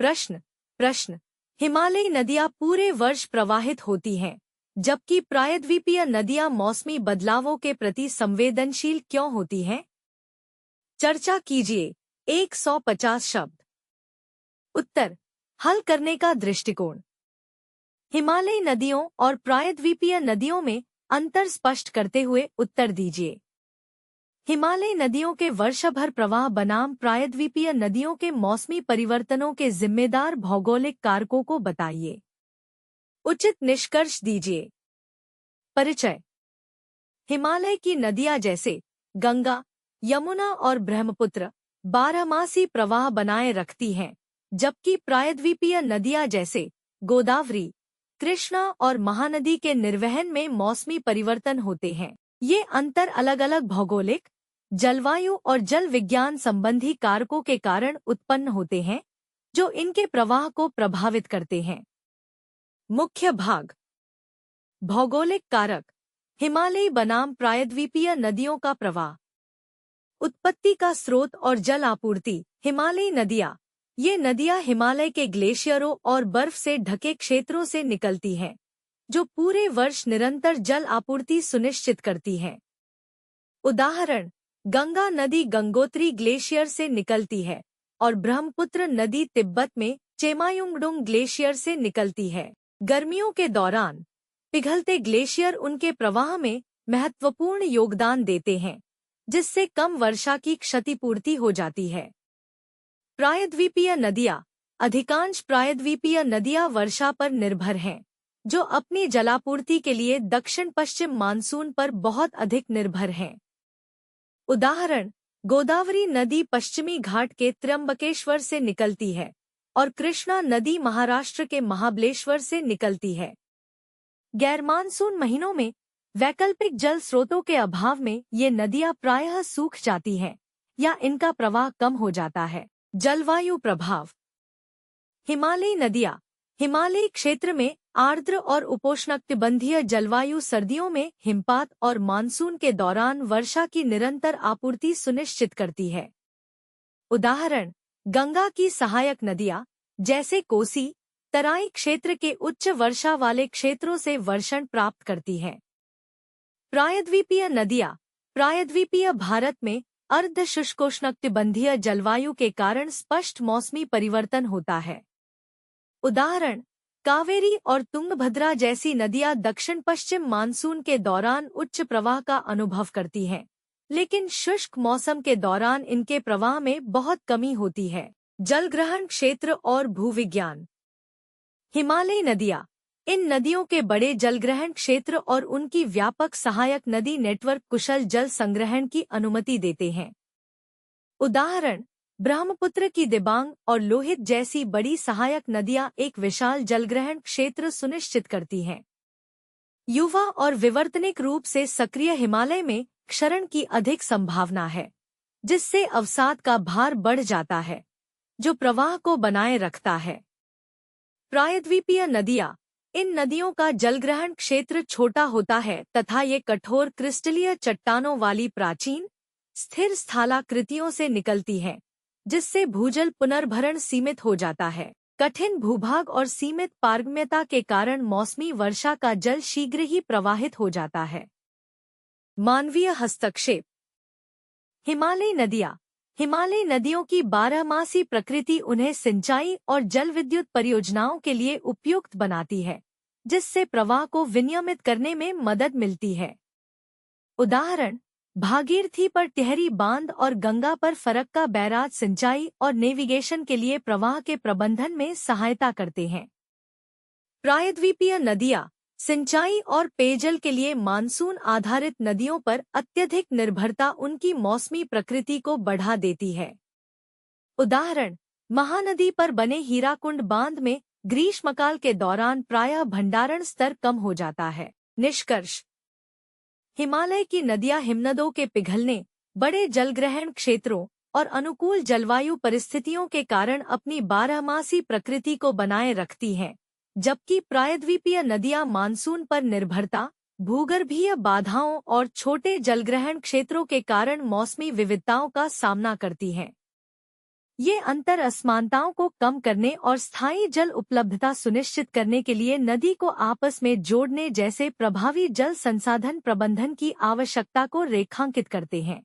प्रश्न प्रश्न हिमालयी नदियाँ पूरे वर्ष प्रवाहित होती हैं, जबकि प्रायद्वीपीय नदियाँ मौसमी बदलावों के प्रति संवेदनशील क्यों होती हैं? चर्चा कीजिए। 150 शब्द। उत्तर। हल करने का दृष्टिकोण। हिमालयी नदियों और प्रायद्वीपीय नदियों में अंतर स्पष्ट करते हुए उत्तर दीजिए। हिमालयी नदियों के वर्षभर प्रवाह बनाम प्रायद्वीपीय नदियों के मौसमी परिवर्तनों के जिम्मेदार भौगोलिक कारकों को बताइए। उचित निष्कर्ष दीजिए। परिचय। हिमालय की नदियां जैसे गंगा, यमुना और ब्रह्मपुत्र बारहमासी प्रवाह बनाए रखती हैं, जबकि प्रायद्वीपीय नदियां जैसे गोदावरी, कृष्णा और महानदी के निर्वहन में मौसमी परिवर्तन होते हैं। ये अंतर अलग अलग भौगोलिक, जलवायु और जल विज्ञान संबंधी कारकों के कारण उत्पन्न होते हैं, जो इनके प्रवाह को प्रभावित करते हैं। मुख्य भाग। भौगोलिक कारक। हिमालयी बनाम प्रायद्वीपीय नदियों का प्रवाह। उत्पत्ति का स्रोत और जल आपूर्ति। हिमालयी नदियाँ। ये नदियाँ हिमालय के ग्लेशियरों और बर्फ से ढके क्षेत्रों से निकलती हैं, जो पूरे वर्ष निरंतर जल आपूर्ति सुनिश्चित करती हैं। उदाहरण: गंगा नदी गंगोत्री ग्लेशियर से निकलती है और ब्रह्मपुत्र नदी तिब्बत में चेमायुंगडुंग ग्लेशियर से निकलती है। गर्मियों के दौरान पिघलते ग्लेशियर उनके प्रवाह में महत्वपूर्ण योगदान देते हैं, जिससे कम वर्षा की क्षतिपूर्ति हो जाती है। प्रायद्वीपीय नदियाँ। अधिकांश प्रायद्वीपीय नदियाँ वर्षा पर निर्भर हैं, जो अपनी जलापूर्ति के लिए दक्षिण पश्चिम मानसून पर बहुत अधिक निर्भर हैं। उदाहरण: गोदावरी नदी पश्चिमी घाट के त्र्यंबकेश्वर से निकलती है और कृष्णा नदी महाराष्ट्र के महाबलेश्वर से निकलती है। गैरमानसून महीनों में वैकल्पिक जल स्रोतों के अभाव में ये नदियाँ प्रायः सूख जाती हैं या इनका प्रवाह कम हो जाता है। जलवायु प्रभाव। हिमालयी नदियाँ। हिमालयी क्षेत्र में आर्द्र और उपोष्णकटिबंधीय जलवायु सर्दियों में हिमपात और मानसून के दौरान वर्षा की निरंतर आपूर्ति सुनिश्चित करती है। उदाहरण: गंगा की सहायक नदियाँ जैसे कोसी, तराई क्षेत्र के उच्च वर्षा वाले क्षेत्रों से वर्षण प्राप्त करती हैं। प्रायद्वीपीय नदियाँ। प्रायद्वीपीय भारत में अर्ध शुष्कोष्णकटिबंधीय जलवायु के कारण स्पष्ट मौसमी परिवर्तन होता है। उदाहरण: कावेरी और तुंगभद्रा जैसी नदियां दक्षिण पश्चिम मानसून के दौरान उच्च प्रवाह का अनुभव करती हैं, लेकिन शुष्क मौसम के दौरान इनके प्रवाह में बहुत कमी होती है। जलग्रहण क्षेत्र और भूविज्ञान। हिमालयी नदियां। इन नदियों के बड़े जलग्रहण क्षेत्र और उनकी व्यापक सहायक नदी नेटवर्क कुशल जल संग्रहण की अनुमति देते हैं। उदाहरण: ब्रह्मपुत्र की दिबांग और लोहित जैसी बड़ी सहायक नदियां एक विशाल जलग्रहण क्षेत्र सुनिश्चित करती हैं। युवा और विवर्तनिक रूप से सक्रिय हिमालय में क्षरण की अधिक संभावना है, जिससे अवसाद का भार बढ़ जाता है, जो प्रवाह को बनाए रखता है। प्रायद्वीपीय नदियां। इन नदियों का जलग्रहण क्षेत्र छोटा होता है तथा ये कठोर क्रिस्टलीय चट्टानों वाली प्राचीन, स्थिर स्थलाकृतियों से निकलती हैं, जिससे भूजल पुनर्भरण सीमित हो जाता है। कठिन भूभाग और सीमित पारगम्यता के कारण मौसमी वर्षा का जल शीघ्र ही प्रवाहित हो जाता है। मानवीय हस्तक्षेप। हिमालयी नदियाँ। हिमालयी नदियों की बारहमासी प्रकृति उन्हें सिंचाई और जल विद्युत परियोजनाओं के लिए उपयुक्त बनाती है, जिससे प्रवाह को विनियमित करने में मदद मिलती है। उदाहरण: भागीरथी पर टिहरी बांध और गंगा पर फरक्का बैराज सिंचाई और नेविगेशन के लिए प्रवाह के प्रबंधन में सहायता करते हैं। प्रायद्वीपीय नदियाँ। सिंचाई और पेयजल के लिए मानसून आधारित नदियों पर अत्यधिक निर्भरता उनकी मौसमी प्रकृति को बढ़ा देती है। उदाहरण: महानदी पर बने हीराकुंड बांध में ग्रीष्मकाल के दौरान प्रायः भंडारण स्तर कम हो जाता है। निष्कर्ष: हिमालय की नदियां हिमनदों के पिघलने, बड़े जलग्रहण क्षेत्रों और अनुकूल जलवायु परिस्थितियों के कारण अपनी बारहमासी प्रकृति को बनाए रखती हैं, जबकि प्रायद्वीपीय नदियां मानसून पर निर्भरता, भूगर्भीय बाधाओं और छोटे जलग्रहण क्षेत्रों के कारण मौसमी विविधताओं का सामना करती हैं। ये अंतर असमानताओं को कम करने और स्थायी जल उपलब्धता सुनिश्चित करने के लिए नदी को आपस में जोड़ने जैसे प्रभावी जल संसाधन प्रबंधन की आवश्यकता को रेखांकित करते हैं।